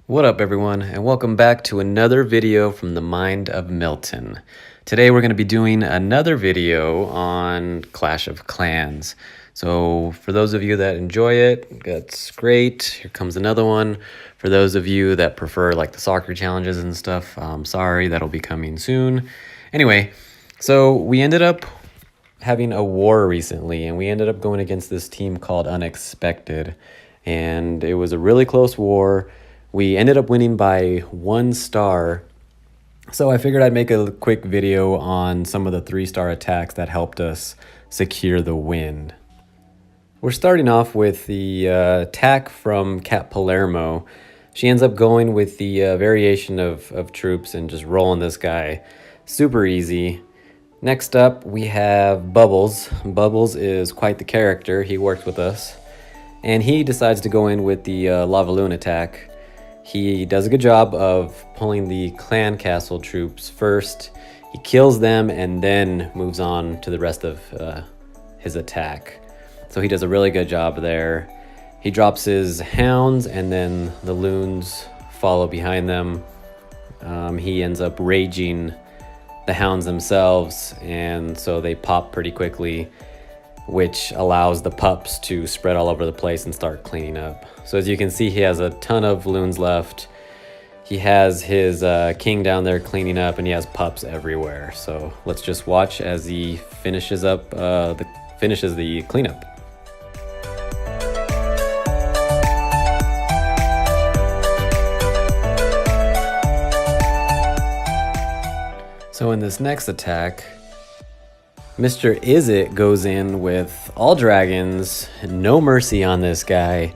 What up, everyone, and welcome back to another video from the Mind of Milton. Today we're going to be doing another video on Clash of Clans. So for those of you that enjoy it, that's great. Here comes another one. For those of you that prefer like the soccer challenges and stuff, sorry, that'll be coming soon. Anyway, so we ended up having a war recently, and we ended up going against this team called Unexpected, and it was a really close war. We ended up winning by 1 star, so I figured I'd make a quick video on some of the 3-star attacks that helped us secure the win. We're starting off with the attack from Cat Palermo. She ends up going with the variation of troops and just rolling this guy super easy. Next up, we have Bubbles. Bubbles is quite the character. He worked with us, and he decides to go in with the Lavaloon attack. He does a good job of pulling the clan castle troops first. He kills them and then moves on to the rest of his attack. So he does a really good job there. He drops his hounds and then the loons follow behind them. He ends up raging the hounds themselves, and so they pop pretty quickly, which allows the pups to spread all over the place and start cleaning up. So as you can see, he has a ton of loons left. He has his king down there cleaning up, and he has pups everywhere. So let's just watch as he finishes up the cleanup. So in this next attack, Mr. Izzet goes in with all dragons, no mercy on this guy,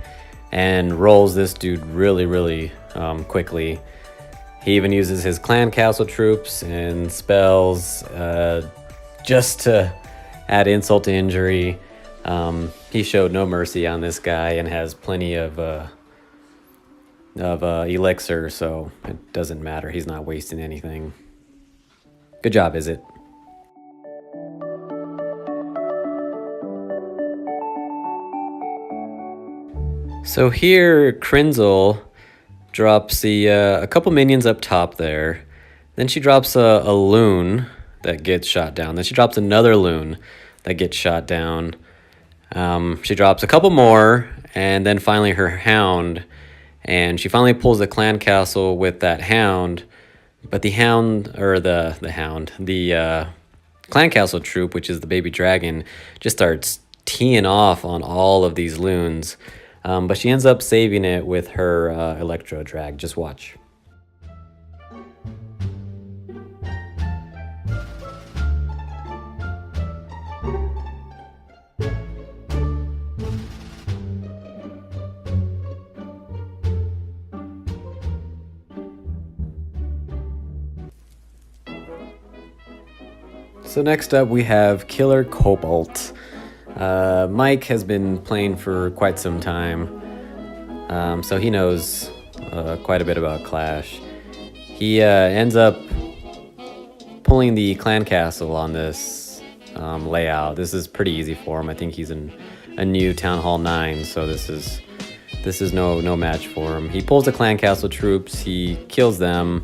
and rolls this dude really quickly. He even uses his clan castle troops and spells just to add insult to injury. He showed no mercy on this guy and has plenty of elixir, so it doesn't matter. He's not wasting anything. Good job, Izzet. So here, Krenzel drops a couple minions up top there. Then she drops a loon that gets shot down. Then she drops another loon that gets shot down. She drops a couple more, and then finally her hound. And she finally pulls the clan castle with that hound. But the clan castle troop, which is the baby dragon, just starts teeing off on all of these loons. But she ends up saving it with her electro drag. Just watch. So next up we have Killer Cobalt. Mike has been playing for quite some time, so he knows quite a bit about Clash. He ends up pulling the clan castle on this layout. This is pretty easy for him. I think he's in a new Town Hall 9, so this is no match for him. He pulls the clan castle troops, he kills them,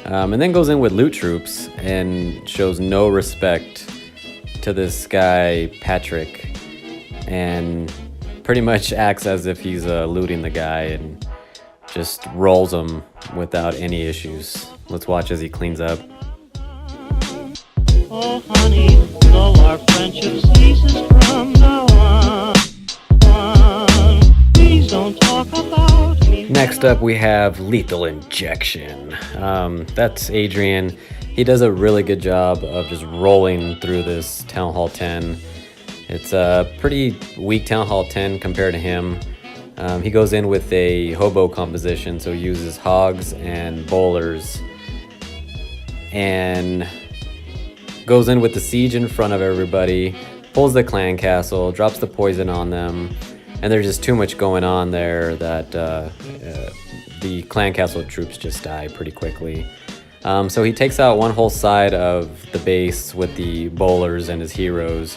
and then goes in with loot troops and shows no respect to this guy Patrick, and pretty much acts as if he's looting the guy and just rolls him without any issues. Let's watch as he cleans up. Oh honey, though our friendship ceases from now on, please don't talk about me. Next up we have Lethal Injection. That's Adrian. He does a really good job of just rolling through this Town Hall 10. It's a pretty weak Town Hall 10 compared to him. He goes in with a hobo composition, so he uses hogs and bowlers, and goes in with the siege in front of everybody, pulls the clan castle, drops the poison on them, and there's just too much going on there that the clan castle troops just die pretty quickly. So he takes out one whole side of the base with the bowlers and his heroes,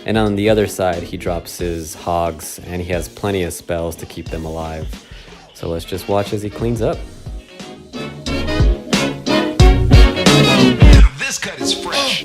and on the other side he drops his hogs, and he has plenty of spells to keep them alive. So let's just watch as he cleans up. This cut is fresh.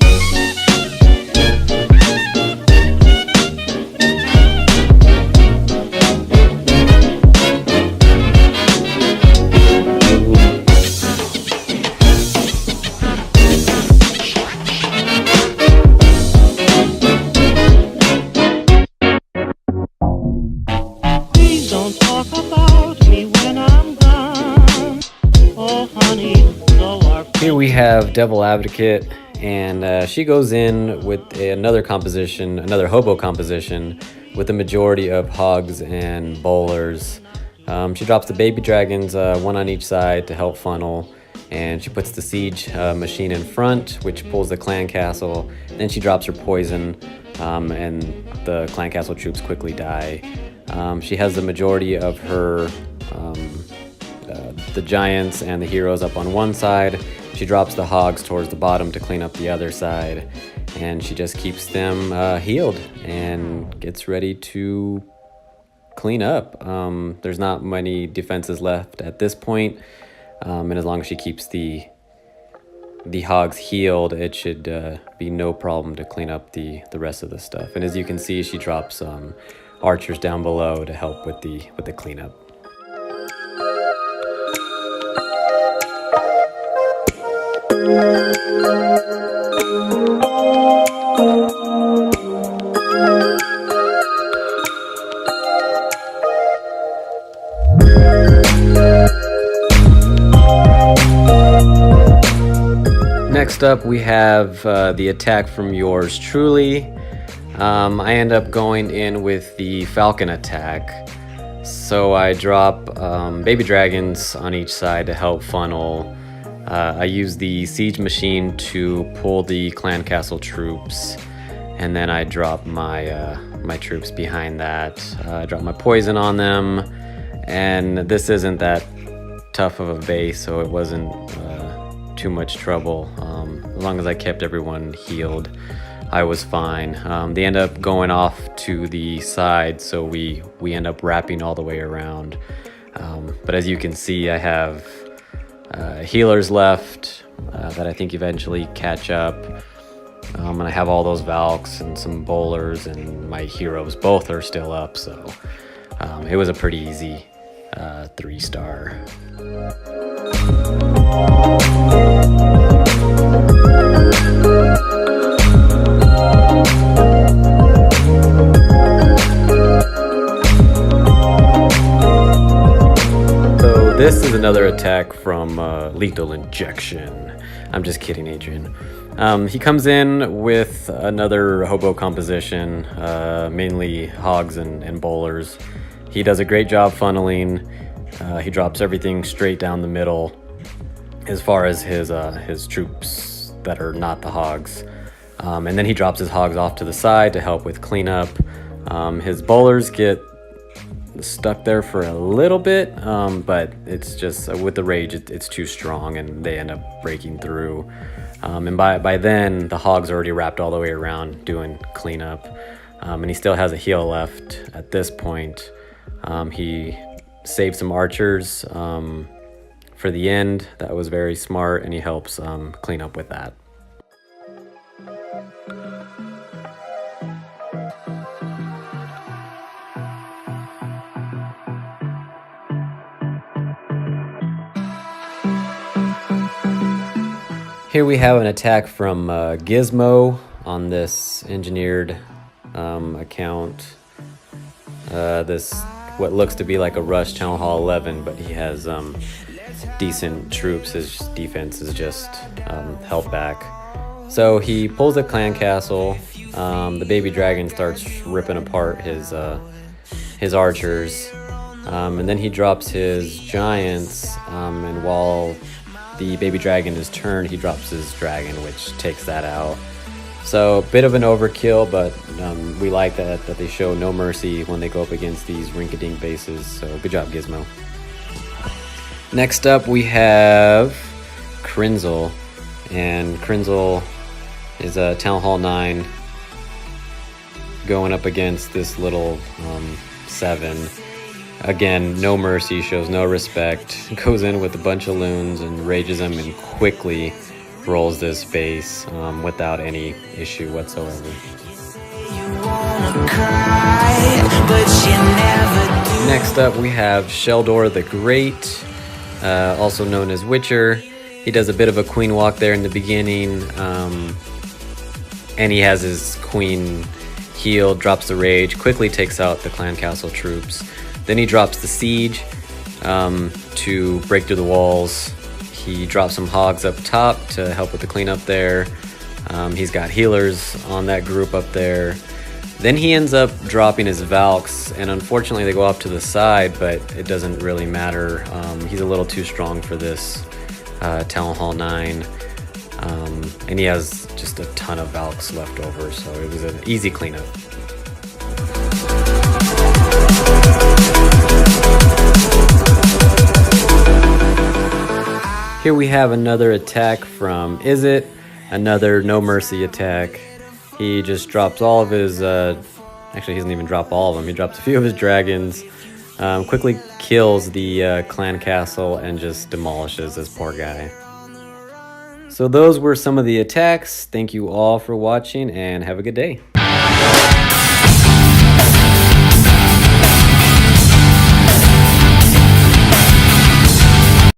Please don't talk about me when I'm gone. Oh, honey, though our Here we have Devil Advocate, and she goes in with another composition, another hobo composition, with the majority of hogs and bowlers. She drops the baby dragons, one on each side to help funnel, and she puts the siege machine in front, which pulls the clan castle. Then she drops her poison, and the clan castle troops quickly die. She has the majority of her the giants and the heroes up on one side. She drops the hogs towards the bottom to clean up the other side, and she just keeps them healed and gets ready to clean up. There's not many defenses left at this point, and as long as she keeps the hogs healed, it should be no problem to clean up the rest of the stuff. And as you can see, she drops archers down below to help with the cleanup. Next up, we have the attack from yours truly. I end up going in with the Falcon attack. So I drop baby dragons on each side to help funnel. I use the siege machine to pull the clan castle troops, and then I drop my my troops behind that. I drop my poison on them, and this isn't that tough of a base, so it wasn't too much trouble. As long as I kept everyone healed, I was fine. They end up going off to the side, so we end up wrapping all the way around. But as you can see, I have healers left that I think eventually catch up. And I have all those Valks and some bowlers, and my heroes both are still up, so it was a pretty easy 3-star. So this is another attack from Lethal Injection. I'm just kidding, Adrian. He comes in with another hobo composition, mainly hogs and bowlers. He does a great job funneling. He drops everything straight down the middle as far as his troops that are not the hogs. And then he drops his hogs off to the side to help with cleanup. His bowlers get stuck there for a little bit, but it's just with the rage, it's too strong, and they end up breaking through. And by then, the hogs are already wrapped all the way around doing cleanup, and he still has a heal left at this point. He saved some archers for the end. That was very smart, and he helps clean up with that. Here we have an attack from Gizmo on this engineered account. This what looks to be like a Rush Town Hall 11, but he has decent troops. His defense is just held back. So he pulls a clan castle. The baby dragon starts ripping apart his archers, and then he drops his giants. And while the baby dragon is turned, he drops his dragon, which takes that out. So a bit of an overkill, but we like that they show no mercy when they go up against these rink-a-dink bases. So good job, Gizmo. Next up, we have Crinzel, and Crinzel is a Town Hall 9 going up against this little 7. Again, no mercy, shows no respect, goes in with a bunch of loons and rages them and quickly rolls this base without any issue whatsoever. Next up we have Sheldor the Great, also known as Witcher. He does a bit of a queen walk there in the beginning, and he has his queen healed, drops the rage, quickly takes out the clan castle troops. Then he drops the siege to break through the walls. He drops some hogs up top to help with the cleanup there. He's got healers on that group up there. Then he ends up dropping his Valks, and unfortunately they go off to the side, but it doesn't really matter. He's a little too strong for this Town Hall 9. And he has just a ton of Valks left over, so it was an easy cleanup. Here we have another attack from Izzet, another no mercy attack. He just drops all of his, actually he doesn't even drop all of them, he drops a few of his dragons, quickly kills the clan castle and just demolishes this poor guy. So those were some of the attacks. Thank you all for watching and have a good day.